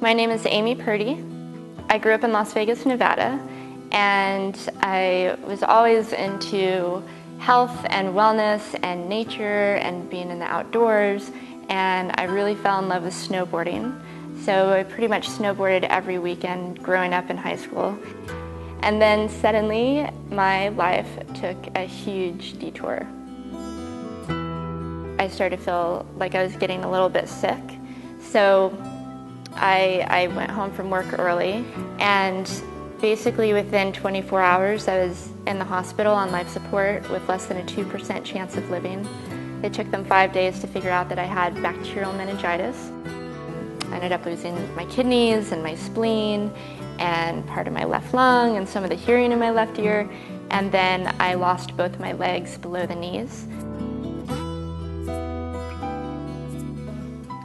My name is Amy Purdy. I grew up in Las Vegas, Nevada, and I was always into health and wellness and nature and being in the outdoors, and I really fell in love with snowboarding. So I pretty much snowboarded every weekend growing up in high school. And then suddenly my life took a huge detour. I started to feel like I was getting a little bit sick. So I went home from work early, and basically within 24 hours I was in the hospital on life support with less than a 2% chance of living. It took them 5 days to figure out that I had bacterial meningitis. I ended up losing my kidneys and my spleen and part of my left lung and some of the hearing in my left ear, and then I lost both my legs below the knees.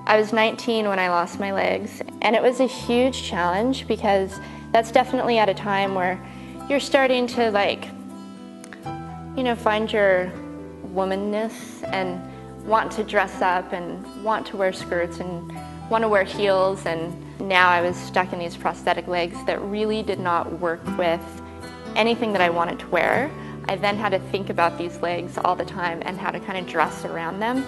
I was 19 when I lost my legs, and it was a huge challenge because that's definitely at a time where you're starting to find your womanness and want to dress up and want to wear skirts and want to wear heels, and now I was stuck in these prosthetic legs that really did not work with anything that I wanted to wear. I then had to think about these legs all the time and how to kind of dress around them.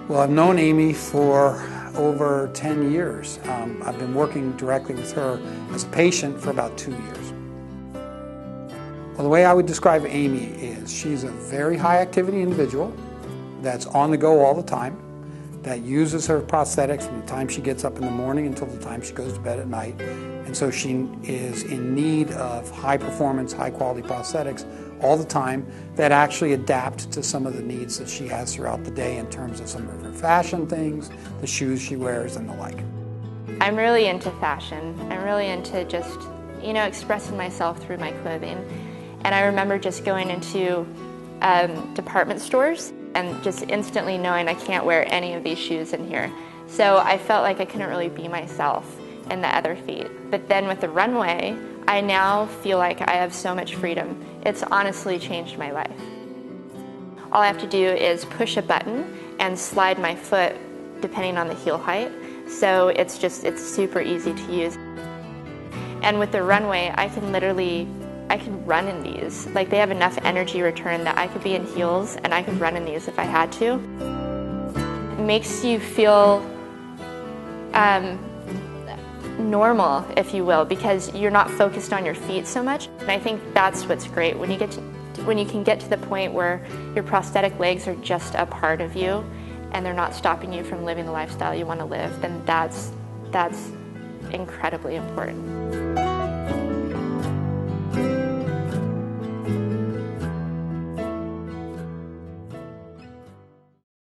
Well, I've known Amy for over 10 years. I've been working directly with her as a patient for about 2 years. Well, the way I would describe Amy is she's a very high activity individual that's on the go all the time, that uses her prosthetics from the time she gets up in the morning until the time she goes to bed at night. And so she is in need of high performance, high quality prosthetics all the time that actually adapt to some of the needs that she has throughout the day in terms of some of her fashion things, the shoes she wears, and the like. I'm really into fashion. I'm really into just, expressing myself through my clothing. And I remember just going into department stores and just instantly knowing I can't wear any of these shoes in here. So I felt like I couldn't really be myself in the other feet. But then with the runway, I now feel like I have so much freedom. It's honestly changed my life. All I have to do is push a button and slide my foot depending on the heel height. So it's super easy to use. And with the runway, I can run in these. They have enough energy return that I could be in heels and I could run in these if I had to. It makes you feel normal, if you will, because you're not focused on your feet so much. And I think that's what's great. When you can get to the point where your prosthetic legs are just a part of you and they're not stopping you from living the lifestyle you want to live, then that's incredibly important.